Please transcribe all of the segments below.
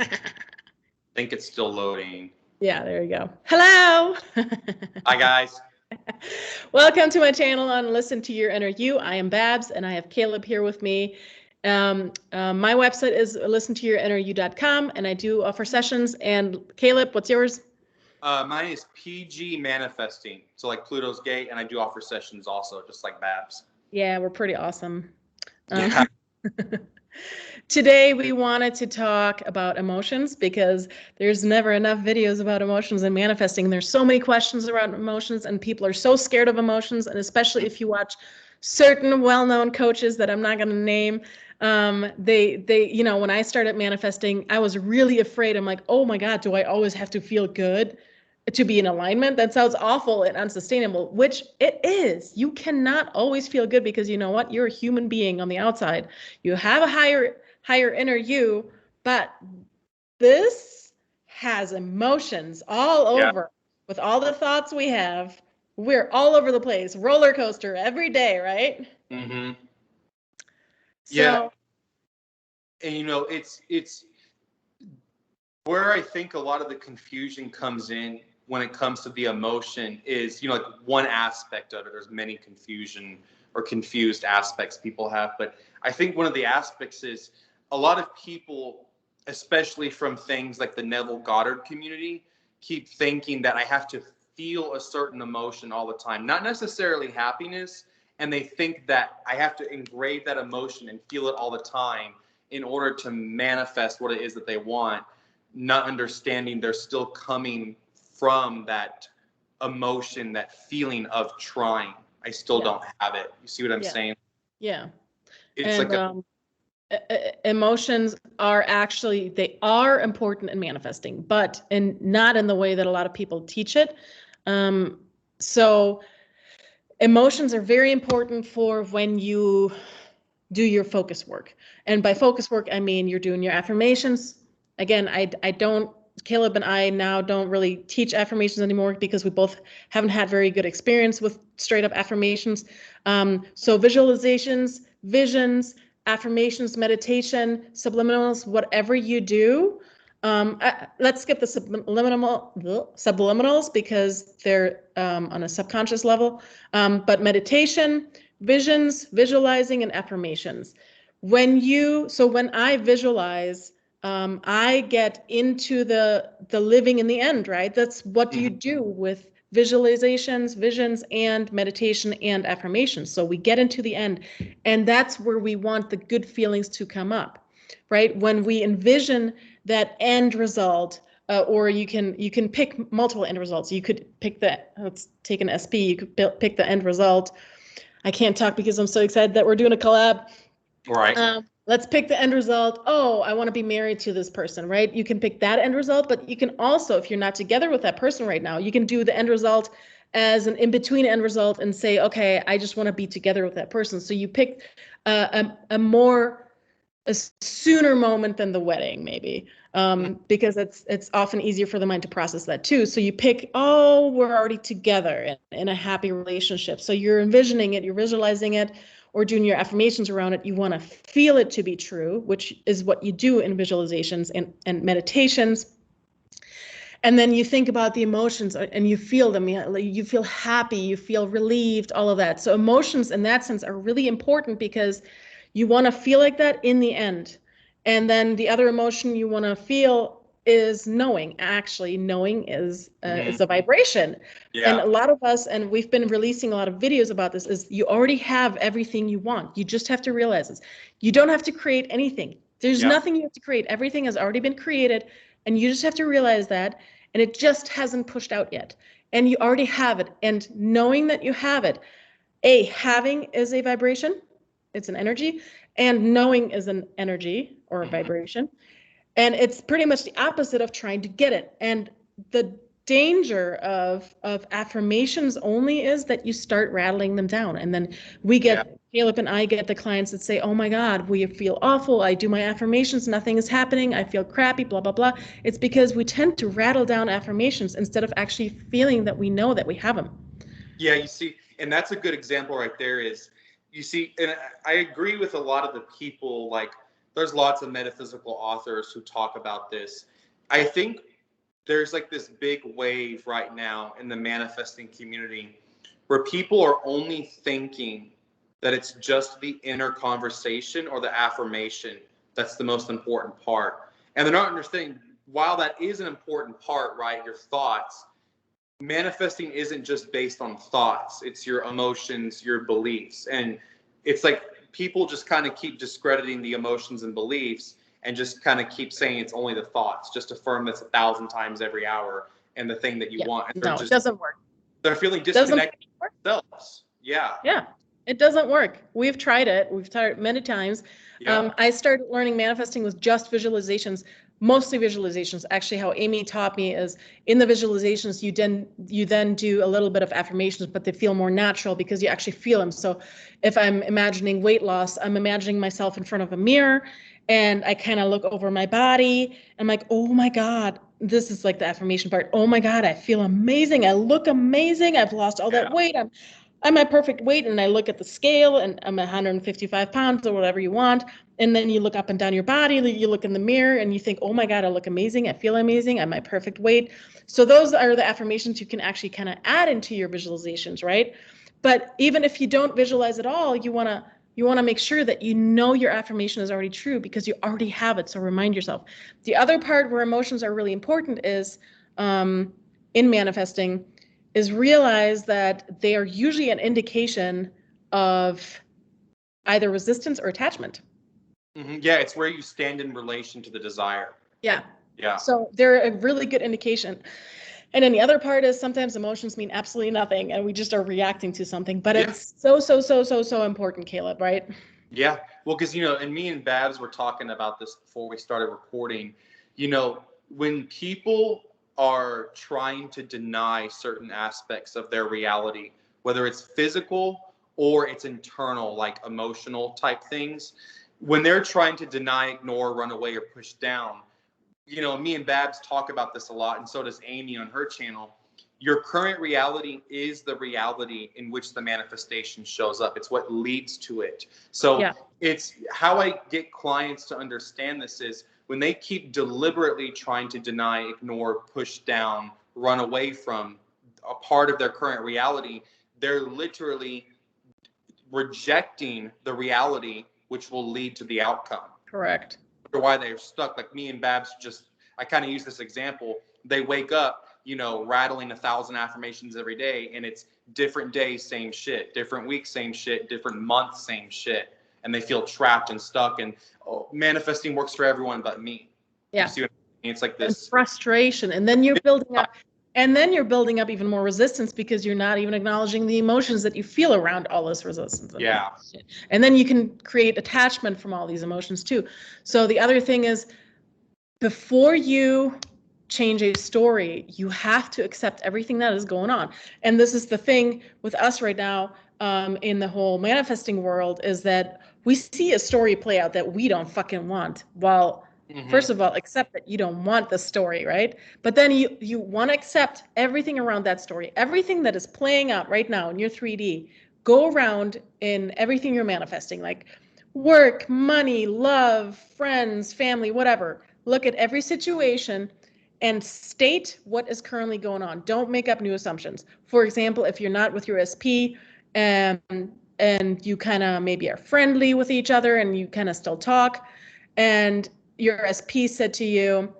I think it's still loading. Yeah, there you go. Hello. Hi, guys. Welcome to my channel on Listen to Your Inner You. I am Babs, and I have Caleb here with me. My website is listentoyourinneryou.com, and I do offer sessions. And Caleb, what's yours? Mine is PG Manifesting. So like Pluto's Gate, and I do offer sessions also, just like Babs. Yeah, we're pretty awesome. Yeah. Today we wanted to talk about emotions because there's never enough videos about emotions and manifesting. There's so many questions around emotions, and people are so scared of emotions, and especially if you watch certain well-known coaches that I'm not going to name, when I started manifesting, I was really afraid. I'm like, oh my God, do I always have to feel good to be in alignment? That sounds awful and unsustainable, which it is. You cannot always feel good because you know what? You're a human being on the outside. You have a higher inner you, but this has emotions all Yeah. over. With all the thoughts we have, we're all over the place. Roller coaster every day, right? Mm-hmm. Yeah. So And it's where I think a lot of the confusion comes in when it comes to the emotion is, like one aspect of it. There's many confusion or confused aspects people have, but I think one of the aspects is a lot of people, especially from things like the Neville Goddard community, keep thinking that I have to feel a certain emotion all the time, not necessarily happiness, and they think that I have to engrave that emotion and feel it all the time in order to manifest what it is that they want, not understanding they're still coming from that emotion, that feeling of trying. I still don't have it. You see what I'm saying? Yeah. It's And like emotions they are important in manifesting, but not in the way that a lot of people teach it. So emotions are very important for when you do your focus work. And by focus work, I mean you're doing your affirmations. Again, I don't, Caleb and I now don't really teach affirmations anymore because we both haven't had very good experience with straight up affirmations. So visualizations, visions, affirmations, meditation, subliminals, whatever you do. Let's skip the subliminals because they're on a subconscious level. But meditation, visions, visualizing, and affirmations. When I visualize, I get into the living in the end, right? That's what do you do with visualizations, visions, and meditation and affirmations. So we get into the end, and that's where we want the good feelings to come up, right? When we envision that end result, or you can pick multiple end results. You could pick let's take an SP. You could pick the end result. I can't talk because I'm so excited that we're doing a collab. right. Let's pick the end result. Oh, I want to be married to this person, right? You can pick that end result, but you can also, if you're not together with that person right now, you can do the end result as an in-between end result and say, okay, I just want to be together with that person. So you pick a sooner moment than the wedding, maybe, because it's often easier for the mind to process that too. So you pick, oh, we're already together in a happy relationship. So you're envisioning it, you're visualizing it, or doing your affirmations around it. You want to feel it to be true, which is what you do in visualizations and meditations. And then you think about the emotions and you feel them. You feel happy, you feel relieved, all of that. So emotions in that sense are really important because you want to feel like that in the end. And then the other emotion you want to feel is knowing. Actually, knowing is a vibration. And a lot of us, and we've been releasing a lot of videos about this, is you already have everything you want. You just have to realize this. You don't have to create anything. There's nothing you have to create. Everything has already been created, and you just have to realize that. And it just hasn't pushed out yet. And you already have it. And knowing that you have it, having is a vibration, it's an energy, and knowing is an energy or a vibration. And it's pretty much the opposite of trying to get it. And the danger of affirmations only is that you start rattling them down. And then Caleb and I get the clients that say, oh my God, we feel awful. I do my affirmations, nothing is happening. I feel crappy, blah, blah, blah. It's because we tend to rattle down affirmations instead of actually feeling that we know that we have them. Yeah, you see, and that's a good example right there is, you see, and I agree with a lot of the people, like there's lots of metaphysical authors who talk about this. I think there's like this big wave right now in the manifesting community where people are only thinking that it's just the inner conversation or the affirmation that's the most important part. And they're not understanding, while that is an important part, right, your thoughts, manifesting isn't just based on thoughts. It's your emotions, your beliefs. And it's like people just kind of keep discrediting the emotions and beliefs and just kind of keep saying it's only the thoughts. Just affirm this 1,000 times every hour and the thing that you want. And no, it doesn't work. They're feeling disconnected from themselves. Yeah. Yeah. It doesn't work. We've tried it. We've tried it many times. Yeah. I started learning manifesting with just visualizations, mostly visualizations. Actually, how Amy taught me is in the visualizations, you then do a little bit of affirmations, but they feel more natural because you actually feel them. So if I'm imagining weight loss, I'm imagining myself in front of a mirror and I kind of look over my body. I'm like, oh my God, this is like the affirmation part. Oh my God, I feel amazing. I look amazing. I've lost all that weight. I'm at perfect weight, and I look at the scale and I'm 155 pounds or whatever you want. And then you look up and down your body, you look in the mirror and you think, oh my God, I look amazing. I feel amazing. I'm at perfect weight. So those are the affirmations you can actually kind of add into your visualizations, right? But even if you don't visualize at all, you want to make sure that you know your affirmation is already true because you already have it. So remind yourself. The other part where emotions are really important is in manifesting is realize that they are usually an indication of either resistance or attachment. Mm-hmm. Yeah, it's where you stand in relation to the desire. Yeah. Yeah. So they're a really good indication. And then the other part is sometimes emotions mean absolutely nothing and we just are reacting to something. But it's so important, Caleb, right? Yeah. Well, because, and me and Babs were talking about this before we started recording. When people are trying to deny certain aspects of their reality, whether it's physical or it's internal, like emotional type things, when they're trying to deny, ignore, run away, or push down, me and Babs talk about this a lot, and so does Amy on her channel. Your current reality is the reality in which the manifestation shows up. It's what leads to it. So it's how I get clients to understand this is when they keep deliberately trying to deny, ignore, push down, run away from a part of their current reality, they're literally rejecting the reality which will lead to the outcome. Correct. Or why they're stuck. Like me and Babs I kind of use this example. They wake up, rattling 1,000 affirmations every day, and it's different days, same shit, different weeks, same shit, different months, same shit. And they feel trapped and stuck, and manifesting works for everyone but me. Yeah. You see what I mean? It's like this and frustration. And then you're building up even more resistance because you're not even acknowledging the emotions that you feel around all this resistance. Yeah. And then you can create attachment from all these emotions too. So the other thing is, before you change a story, you have to accept everything that is going on. And this is the thing with us right now in the whole manifesting world, is that we see a story play out that we don't fucking want. Well, first of all, accept that you don't want the story, right? But then you want to accept everything around that story, everything that is playing out right now in your 3D. Go around in everything you're manifesting, like work, money, love, friends, family, whatever. Look at every situation and state what is currently going on. Don't make up new assumptions. For example, if you're not with your SP and you kind of maybe are friendly with each other and you kind of still talk, and your SP said to you,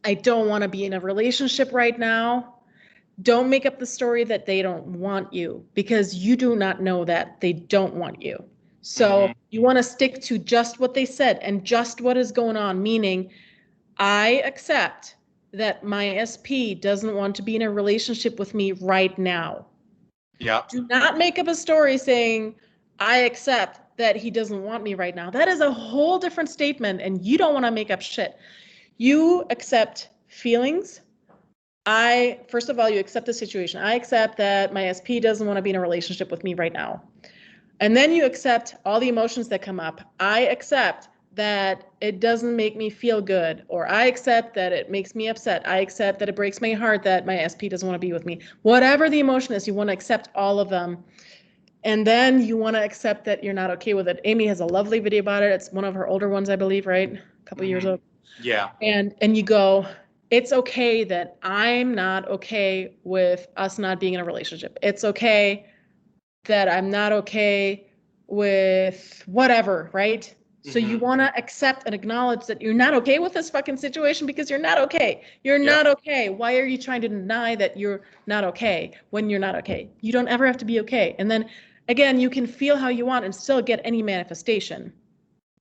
I don't want to be in a relationship right now. Don't make up the story that they don't want you, because you do not know that they don't want you. So you want to stick to just what they said and just what is going on, meaning I accept that my SP doesn't want to be in a relationship with me right now. Yeah. Do not make up a story saying, I accept that he doesn't want me right now. That is a whole different statement, and you don't want to make up shit. You accept feelings. First of all, you accept the situation. I accept that my SP doesn't want to be in a relationship with me right now. And then you accept all the emotions that come up. I accept that it doesn't make me feel good, or I accept that it makes me upset. I accept that it breaks my heart that my SP doesn't want to be with me. Whatever the emotion is, you want to accept all of them. And then you want to accept that you're not okay with it. Amy has a lovely video about it. It's one of her older ones, I believe, right? A couple years old. Yeah. And you go, it's okay that I'm not okay with us not being in a relationship. It's okay that I'm not okay with whatever, right? So you want to accept and acknowledge that you're not okay with this fucking situation because you're not okay. You're not okay. Why are you trying to deny that you're not okay when you're not okay? You don't ever have to be okay. And then again, you can feel how you want and still get any manifestation.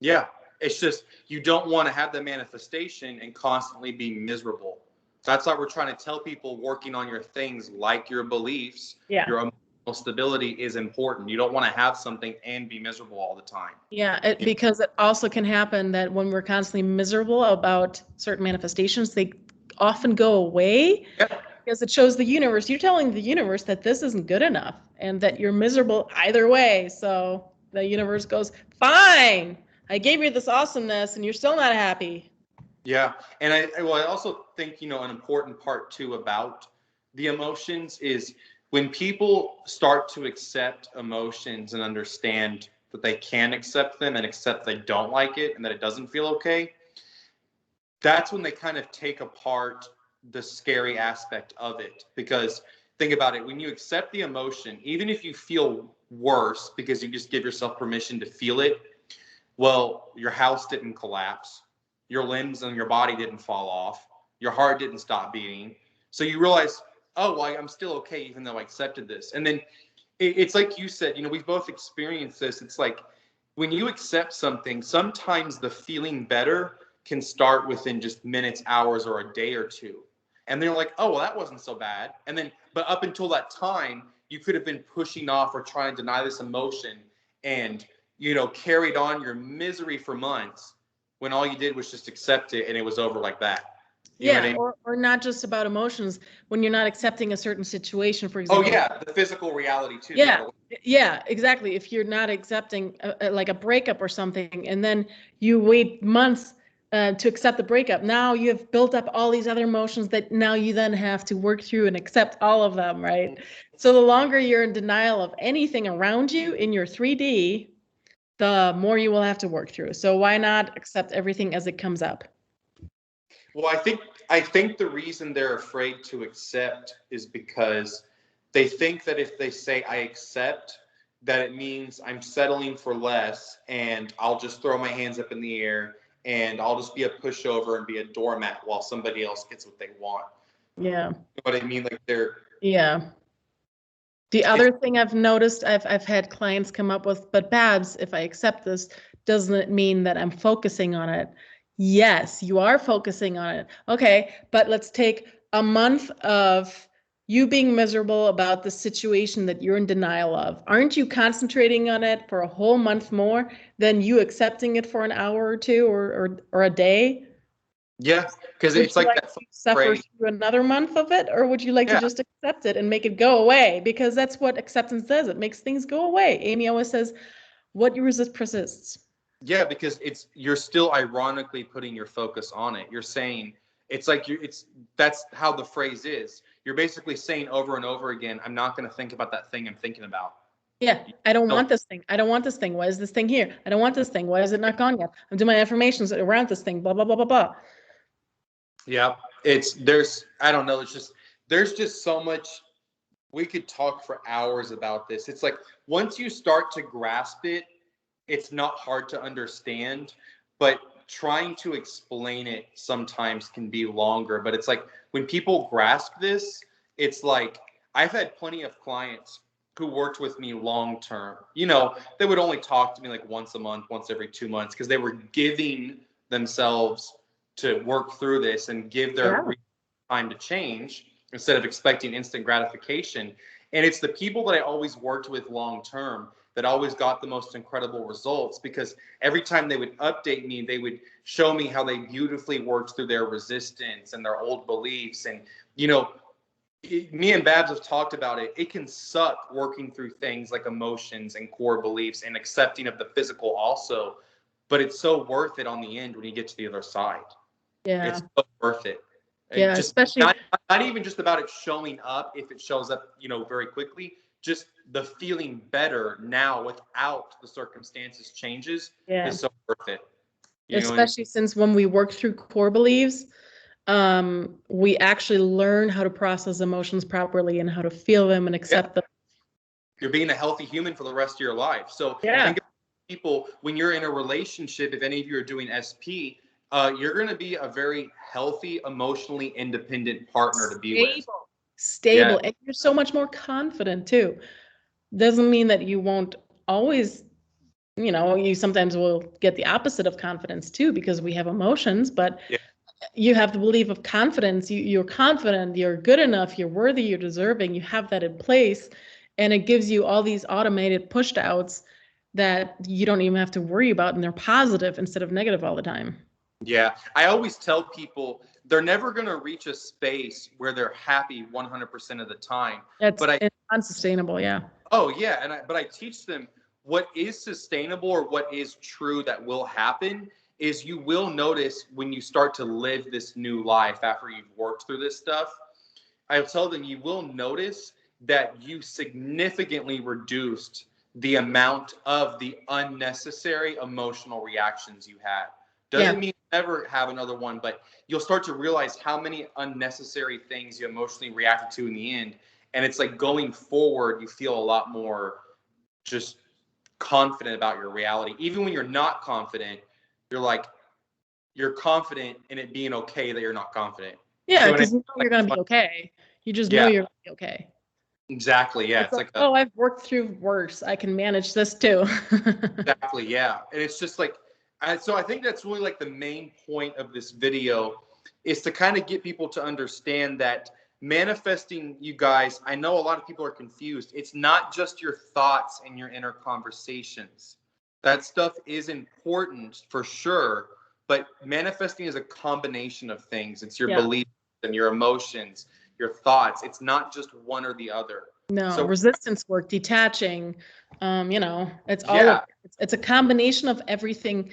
Yeah. It's just you don't want to have the manifestation and constantly be miserable. That's why we're trying to tell people working on your things like your beliefs, your emotional stability is important. You don't want to have something and be miserable all the time. Yeah, because it also can happen that when we're constantly miserable about certain manifestations, they often go away because it shows the universe. You're telling the universe that this isn't good enough and that you're miserable either way. So the universe goes, fine, I gave you this awesomeness and you're still not happy. Yeah. And I also think, an important part too about the emotions is when people start to accept emotions and understand that they can accept them and accept they don't like it and that it doesn't feel okay, that's when they kind of take apart the scary aspect of it. Because think about it, when you accept the emotion, even if you feel worse because you just give yourself permission to feel it, well, your house didn't collapse, your limbs and your body didn't fall off, your heart didn't stop beating. So you realize, oh, well, I'm still okay even though I accepted this. And then it's like you said, we've both experienced this. It's like when you accept something, sometimes the feeling better can start within just minutes, hours, or a day or two. And they're like, oh, well, that wasn't so bad. And then, but up until that time, you could have been pushing off or trying to deny this emotion and, carried on your misery for months when all you did was just accept it and it was over like that. You know what I mean? or not just about emotions. When you're not accepting a certain situation, for example. Oh, yeah, the physical reality too. Yeah, exactly. If you're not accepting like a breakup or something, and then you wait months to accept the breakup, now you have built up all these other emotions that now you then have to work through and accept all of them, right? So the longer you're in denial of anything around you in your 3D, the more you will have to work through. So why not accept everything as it comes up? Well, I think the reason they're afraid to accept is because they think that if they say I accept, that it means I'm settling for less and I'll just throw my hands up in the air and I'll just be a pushover and be a doormat while somebody else gets what they want. Yeah. You know what I mean? Like Yeah. The other thing I've noticed, I've had clients come up with, but Babs, if I accept this, doesn't it mean that I'm focusing on it? Yes, you are focusing on it. Okay, but let's take a month of you being miserable about the situation that you're in denial of. Aren't you concentrating on it for a whole month more than you accepting it for an hour or two or a day? Yeah, because Would it's you like like that to suffer phrase. through another month of it, or would you like to just accept it and make it go away? Because that's what acceptance does. It makes things go away. Amy always says, what you resist persists. Yeah, because you're still ironically putting your focus on it. You're saying it's like that's how the phrase is. You're basically saying over and over again, I'm not going to think about that thing I'm thinking about. Yeah, I don't want this thing. I don't want this thing. Why is this thing here? I don't want this thing. Why is it not gone yet? I'm doing my affirmations around this thing, blah, blah, blah, blah, blah. Yeah, I don't know. There's just so much. We could talk for hours about this. It's like once you start to grasp it, it's not hard to understand, but trying to explain it sometimes can be longer. But it's like when people grasp this, it's like I've had plenty of clients who worked with me long term. They would only talk to me like once a month, once every 2 months, because they were giving themselves to work through this and give their time to change instead of expecting instant gratification. And it's the people that I always worked with long term that always got the most incredible results, because every time they would update me, they would show me how they beautifully worked through their resistance and their old beliefs. And, me and Babs have talked about it. It can suck working through things like emotions and core beliefs and accepting of the physical also, but it's so worth it on the end when you get to the other side. Yeah. It's so worth it. Yeah, Just especially not even just about it showing up if it shows up, very quickly. just the feeling better now without the circumstances changes is so worth it. You know what I mean? Especially since when we work through core beliefs, we actually learn how to process emotions properly and how to feel them and accept them. You're being a healthy human for the rest of your life. So Yeah. think about people, when you're in a relationship, if any of you are doing SP, you're going to be a very healthy, emotionally independent partner to be with. Stable. Yeah. And you're so much more confident too. Doesn't mean that you won't always, you sometimes will get the opposite of confidence too, because we have emotions, but you have the belief of confidence. You're confident, you're good enough, you're worthy, you're deserving, you have that in place. And it gives you all these automated pushed outs that you don't even have to worry about, and they're positive instead of negative all the time. Yeah. I always tell people they're never going to reach a space where they're happy 100% of the time. It's unsustainable. Yeah. Oh yeah. But I teach them what is sustainable or what is true that will happen is you will notice when you start to live this new life after you've worked through this stuff. I tell them you will notice that you significantly reduced the amount of the unnecessary emotional reactions you had. Doesn't mean you never have another one, but you'll start to realize how many unnecessary things you emotionally reacted to in the end. And it's like going forward, you feel a lot more just confident about your reality. Even when you're not confident, you're confident in it being okay that you're not confident. Yeah, because you're going to be okay. You just know you're going to be okay. Exactly. Yeah. It's like oh, I've worked through worse. I can manage this too. Exactly. Yeah. And it's just like, so I think that's really like the main point of this video is to kind of get people to understand that manifesting, you guys, I know a lot of people are confused. It's not just your thoughts and your inner conversations. That stuff is important for sure, but manifesting is a combination of things. It's your beliefs and your emotions, your thoughts. It's not just one or the other. No, so resistance work, detaching, it's all it's a combination of everything.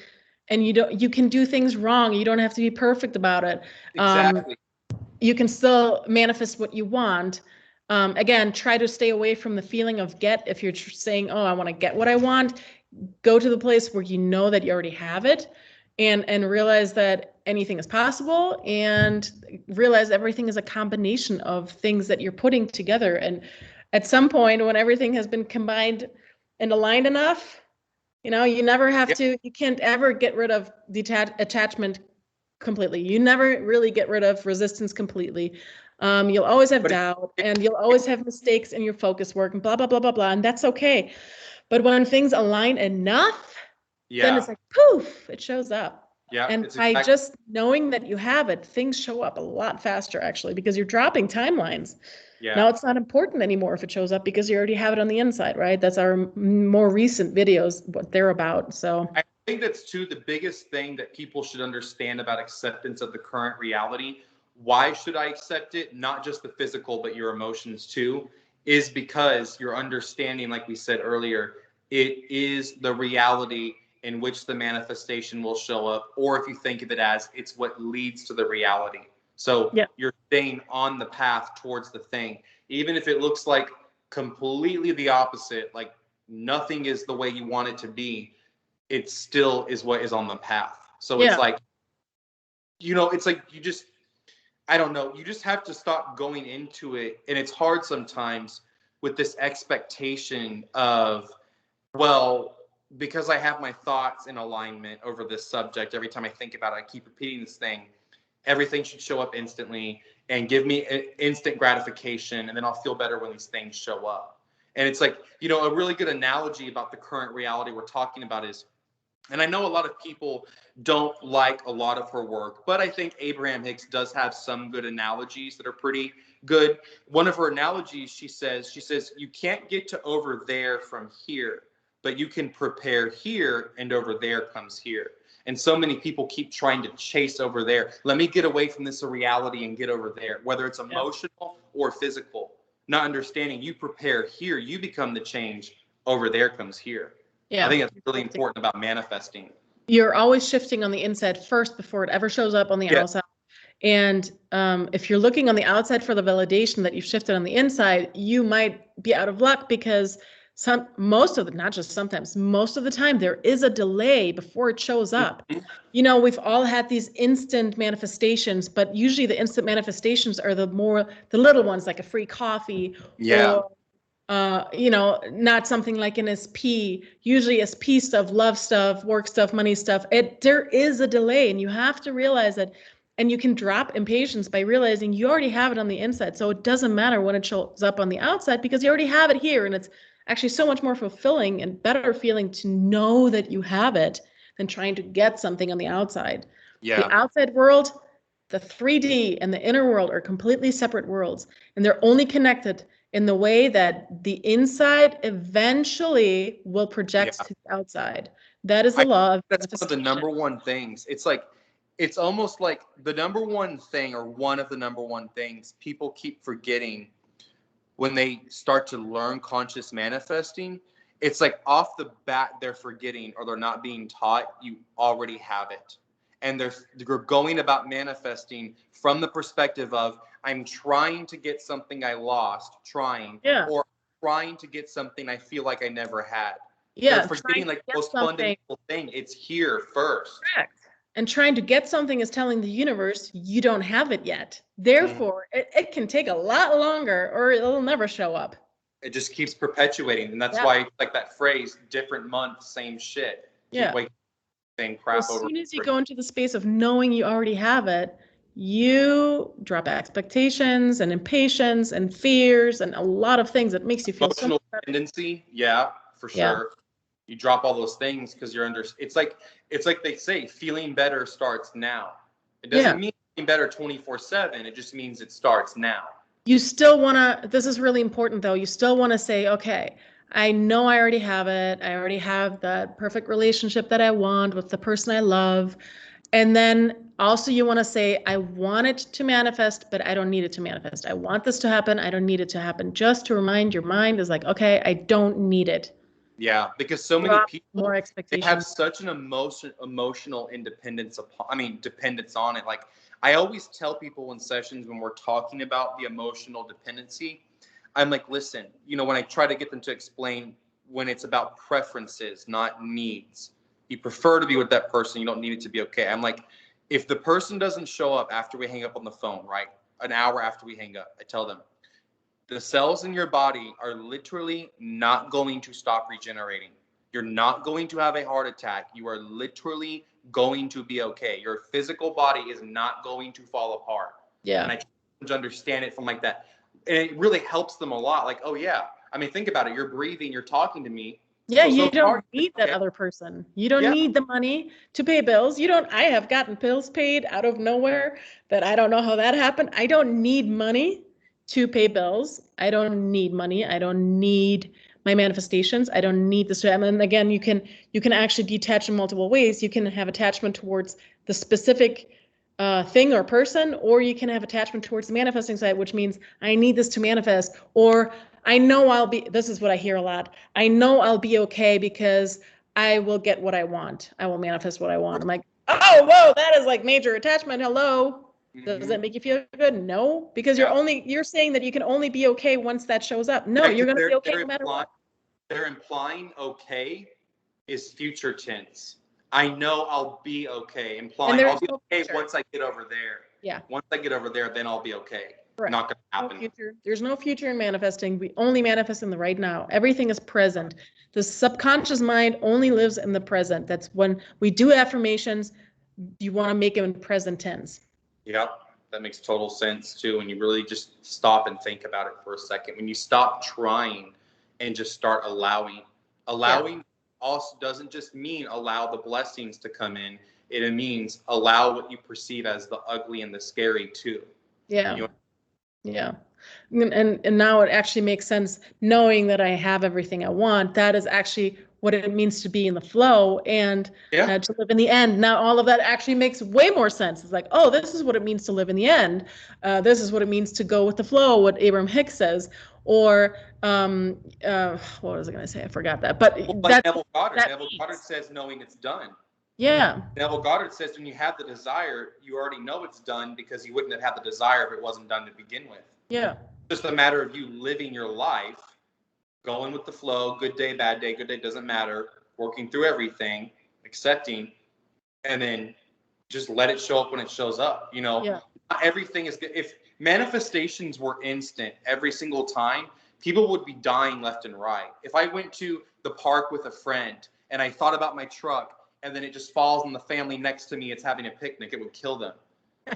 And you can do things wrong. You don't have to be perfect about it. Exactly. You can still manifest what you want. Again, try to stay away from the feeling of get. If you're saying, oh, I want to get what I want, go to the place where you know that you already have it, and realize that anything is possible, and realize everything is a combination of things that you're putting together. And at some point, when everything has been combined and aligned enough, you never have to, you can't ever get rid of attachment completely. You never really get rid of resistance completely. You'll always have doubt, and you'll always have mistakes in your focus work, and blah, blah, blah, blah, blah. And that's okay. But when things align enough, then it's like, poof, it shows up. And by just knowing that you have it, things show up a lot faster, actually, because you're dropping timelines. Now it's not important anymore if it shows up because you already have it on the inside, right? That's our more recent videos, what they're about. So I think that's too the biggest thing that people should understand about acceptance of the current reality. Why should I accept it? Not just the physical, but your emotions too, is because you're understanding, like we said earlier, it is the reality in which the manifestation will show up, or if you think of it as it's what leads to the reality. So you're staying on the path towards the thing, even if it looks like completely the opposite, like nothing is the way you want it to be, it still is what is on the path. So it's like, it's like I don't know, you just have to stop going into it. And it's hard sometimes with this expectation of, well, because I have my thoughts in alignment over this subject, every time I think about it, I keep repeating this thing. Everything should show up instantly and give me instant gratification, and then I'll feel better when these things show up. And it's like, a really good analogy about the current reality we're talking about is, and I know a lot of people don't like a lot of her work, but I think Abraham Hicks does have some good analogies that are pretty good. One of her analogies, she says, you can't get to over there from here, but you can prepare here, and over there comes here. And so many people keep trying to chase over there. Let me get away from this reality and get over there, whether it's emotional or physical. Not understanding, you prepare here, you become the change, over there comes here. I think it's really important about manifesting. You're always shifting on the inside first before it ever shows up on the outside. And if you're looking on the outside for the validation that you've shifted on the inside, you might be out of luck because most of the, not just sometimes, most of the time there is a delay before it shows up. You know, we've all had these instant manifestations, but usually the instant manifestations are the little ones, like a free coffee, Yeah. or you know, not something like an SP. Usually SP stuff, love stuff, work stuff, money stuff. There is a delay, and you have to realize that. And you can drop impatience by realizing you already have it on the inside. So it doesn't matter when it shows up on the outside because you already have it here. And it's actually so much more fulfilling and better feeling to know that you have it than trying to get something on the outside. Yeah. The outside world, the 3D and the inner world are completely separate worlds. And they're only connected in the way that the inside eventually will project to the outside. That is the law of that's one of the number one things. It's like, it's almost like the number one thing, or one of the number one things people keep forgetting when they start to learn conscious manifesting. It's like off the bat, they're forgetting, or they're not being taught you already have it. And they're going about manifesting from the perspective of, I'm trying to get something I lost, or trying to get something I feel like I never had. Yeah. They're forgetting like the most fundamental thing. It's here first. Correct. And trying to get something is telling the universe you don't have it yet. Therefore, it can take a lot longer, or it'll never show up. It just keeps perpetuating. And that's why, like that phrase, different month, same shit. Yeah. Same crap as soon as you go into the space of knowing you already have it, you drop expectations and impatience and fears and a lot of things that makes you feel emotional dependency. Yeah, for sure. You drop all those things because you're under. It's like they say, feeling better starts now. It doesn't mean feeling better 24/7. It just means it starts now. You still want to. This is really important, though. You still want to say, okay, I know I already have it. I already have that perfect relationship that I want with the person I love. And then also you want to say, I want it to manifest, but I don't need it to manifest. I want this to happen. I don't need it to happen. Just to remind your mind is like, okay, I don't need it. Yeah, because so many people, more expectations. They have such an emotional independence dependence on it. Like I always tell people in sessions when we're talking about the emotional dependency, I'm like, listen, you know, when I try to get them to explain when it's about preferences, not needs. You prefer to be with that person. You don't need it to be okay. I'm like, if the person doesn't show up after we hang up on the phone, right? An hour after we hang up, I tell them, the cells in your body are literally not going to stop regenerating. You're not going to have a heart attack. You are literally going to be okay. Your physical body is not going to fall apart. Yeah. And I try to understand it from like that. And it really helps them a lot. Like, oh yeah. I mean, think about it. You're breathing, you're talking to me. Yeah, you don't need that other person. You don't need the money to pay bills. I have gotten bills paid out of nowhere that I don't know how that happened. I don't need money to pay bills. I don't need money. I don't need my manifestations. I don't need this. And again, you can actually detach in multiple ways. You can have attachment towards the specific thing or person, or you can have attachment towards the manifesting side, which means I need this to manifest, or I know this is what I hear a lot. I know I'll be okay because I will get what I want. I will manifest what I want. I'm like, oh, whoa, that is like major attachment. Hello. Does that make you feel good? No, because you're saying that you can only be okay once that shows up. No, you're going to be okay no matter what. They're implying okay is future tense. I know I'll be okay. Implying I'll be okay once I get over there. Yeah. Once I get over there, then I'll be okay. Correct. Not going to happen. No future. There's no future in manifesting. We only manifest in the right now. Everything is present. The subconscious mind only lives in the present. That's when we do affirmations, you want to make them in present tense. Yeah, that makes total sense too. When you really just stop and think about it for a second. When you stop trying and just start allowing also doesn't just mean allow the blessings to come in. It means allow what you perceive as the ugly and the scary too. Yeah. Yeah. And now it actually makes sense knowing that I have everything I want. That is actually what it means to be in the flow and to live in the end. Now, all of that actually makes way more sense. It's like, oh, this is what it means to live in the end. This is what it means to go with the flow, what Abraham Hicks says. Or what was I going to say? I forgot that. But Neville Goddard says knowing it's done. Yeah. Neville Goddard says when you have the desire, you already know it's done because you wouldn't have had the desire if it wasn't done to begin with. Yeah. It's just a matter of you living your life, going with the flow, good day, doesn't matter, working through everything, accepting, and then just let it show up when it shows up. You know, Yeah. not everything is good. If manifestations were instant every single time, people would be dying left and right. If I went to the park with a friend and I thought about my truck and then it just falls on the family next to me, it's having a picnic, it would kill them.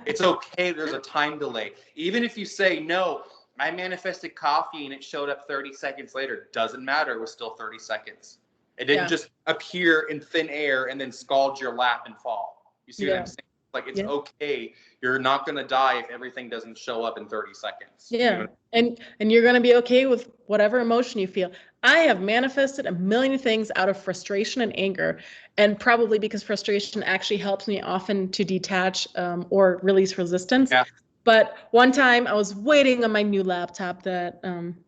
It's okay. There's a time delay. Even if you say, no, I manifested coffee and it showed up 30 seconds later, doesn't matter. It was still 30 seconds. It didn't just appear in thin air and then scald your lap and fall. You see what I'm saying? Like, it's okay. You're not going to die if everything doesn't show up in 30 seconds. Yeah. You know what I mean? And you're going to be okay with whatever emotion you feel. I have manifested a million things out of frustration and anger, and probably because frustration actually helps me often to detach or release resistance. Yeah. But one time I was waiting on my new laptop that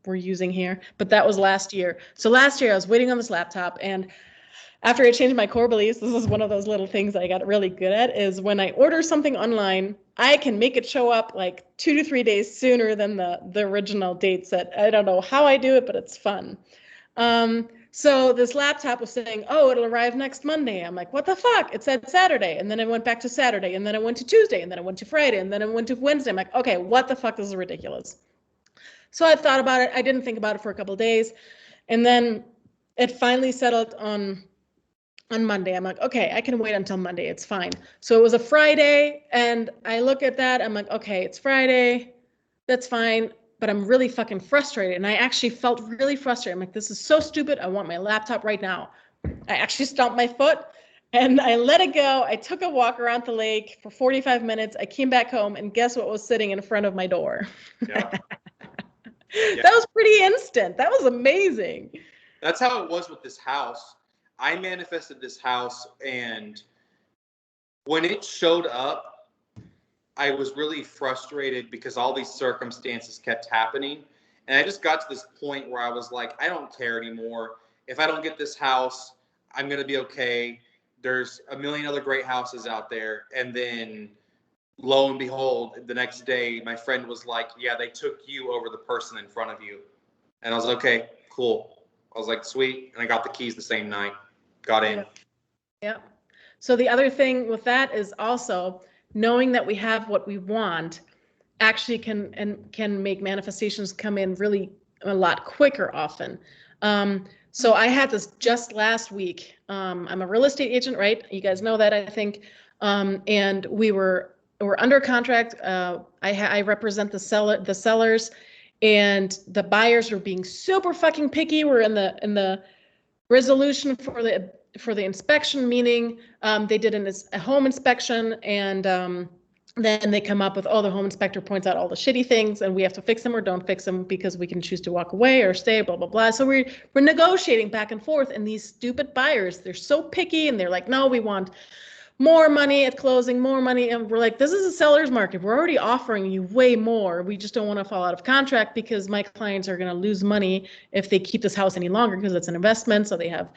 we're using here, but that was last year. So last year I was waiting on this laptop, and after I changed my core beliefs, this is one of those little things I got really good at, is when I order something online, I can make it show up like 2 to 3 days sooner than the original date set. I don't know how I do it, but it's fun. So this laptop was saying, oh, it'll arrive next Monday. I'm like, what the fuck? It said Saturday. And then I went back to Saturday, and then I went to Tuesday, and then I went to Friday, and then I went to Wednesday. I'm like, okay, what the fuck? This is ridiculous. So I thought about it. I didn't think about it for a couple of days. And then it finally settled on Monday. I'm like, okay, I can wait until Monday. It's fine. So it was a Friday, and I look at that. I'm like, okay, it's Friday. That's fine. But I'm really fucking frustrated. And I actually felt really frustrated. I'm like, this is so stupid. I want my laptop right now. I actually stomped my foot and I let it go. I took a walk around the lake for 45 minutes. I came back home, and guess what was sitting in front of my door? Yeah. That was pretty instant. That was amazing. That's how it was with this house. I manifested this house, and when it showed up, I was really frustrated because all these circumstances kept happening. And I just got to this point where I was like, I don't care anymore. If I don't get this house, I'm going to be okay. There's a million other great houses out there. And then lo and behold, the next day, my friend was like, yeah, they took you over the person in front of you. And I was like, okay, cool. I was like, sweet. And I got the keys the same night. Got in. Yeah. So the other thing with that is also knowing that we have what we want actually can make manifestations come in really a lot quicker often. So I had this just last week. I'm a real estate agent, right? You guys know that, I think. And we're under contract. I represent the sellers, and the buyers are being super fucking picky. We're in the resolution for the inspection, meaning they did a home inspection, and then they come up with, oh, the home inspector points out all the shitty things, and we have to fix them or don't fix them because we can choose to walk away or stay, blah, blah, blah. So we're negotiating back and forth, and these stupid buyers, they're so picky, and they're like, no, we want more money at closing, more money. And we're like, this is a seller's market. We're already offering you way more. We just don't want to fall out of contract because my clients are going to lose money if they keep this house any longer because it's an investment. So they have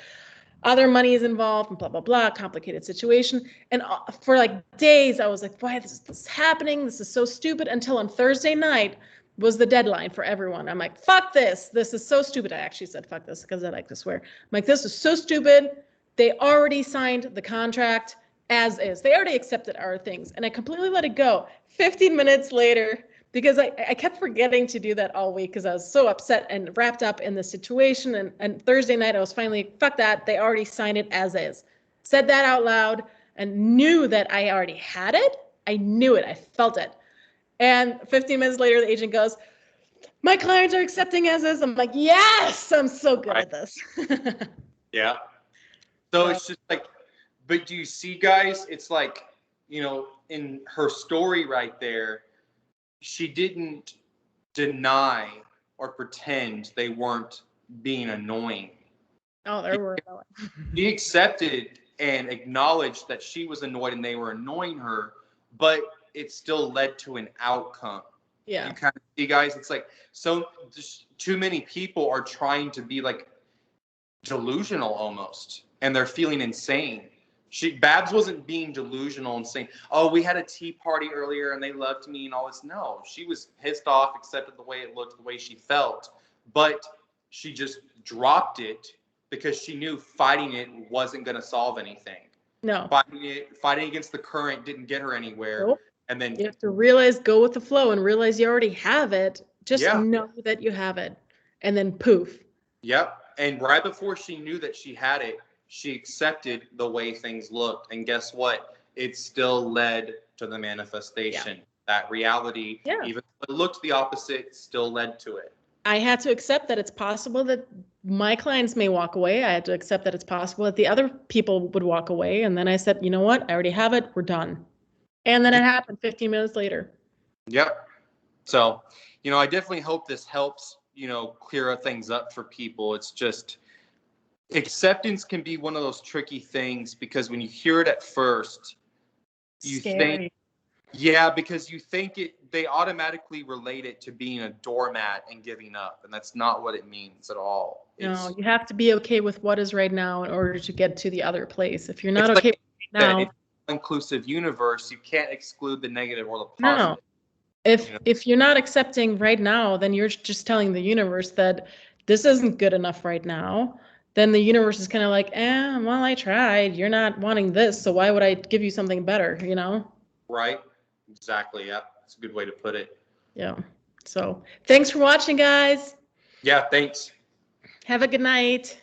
other money is involved and blah, blah, blah, complicated situation. And for like days, I was like, why is this happening? This is so stupid. Until on Thursday night was the deadline for everyone. I'm like, fuck this. This is so stupid. I actually said, fuck this, because I like to swear. I'm like, this is so stupid. They already signed the contract as is. They already accepted our things. And I completely let it go. 15 minutes later, because I kept forgetting to do that all week because I was so upset and wrapped up in the situation. And Thursday night, I was finally, fuck that. They already signed it as is. Said that out loud and knew that I already had it. I knew it. I felt it. And 15 minutes later, the agent goes, my clients are accepting as is. I'm like, yes, I'm so good at this. Yeah. So it's just like, but do you see, guys, it's like, you know, in her story right there, she didn't deny or pretend they weren't being annoying. Oh, they were annoying. She accepted and acknowledged that she was annoyed and they were annoying her, but it still led to an outcome. Yeah. You kind of see, guys, it's like, so just too many people are trying to be like delusional almost, and they're feeling insane. Babs wasn't being delusional and saying, "Oh, we had a tea party earlier and they loved me and all this." No, she was pissed off, accepted the way it looked, the way she felt, but she just dropped it because she knew fighting it wasn't going to solve anything. No. Fighting against the current didn't get her anywhere. Nope. And then you have to realize, go with the flow, and realize you already have it. Just know that you have it, and then poof. Yep. And right before she knew that she had it, she accepted the way things looked. And guess what? It still led to the manifestation. Yeah. That reality, even though it looked the opposite, still led to it. I had to accept that it's possible that my clients may walk away. I had to accept that it's possible that the other people would walk away. And then I said, you know what? I already have it. We're done. And then it happened 15 minutes later. Yep. So, I definitely hope this helps, clear things up for people. It's just, acceptance can be one of those tricky things because when you hear it at first, you think, because you think they automatically relate it to being a doormat and giving up. And that's not what it means at all. No, you have to be okay with what is right now in order to get to the other place. If you're not okay with right now, it's an inclusive universe. You can't exclude the negative or the positive. No. If you're not accepting right now, then you're just telling the universe that this isn't good enough right now. Then the universe is kind of like, well, I tried. You're not wanting this, so why would I give you something better, Right. Exactly. Yeah. That's a good way to put it. Yeah. So thanks for watching, guys. Yeah. Thanks. Have a good night.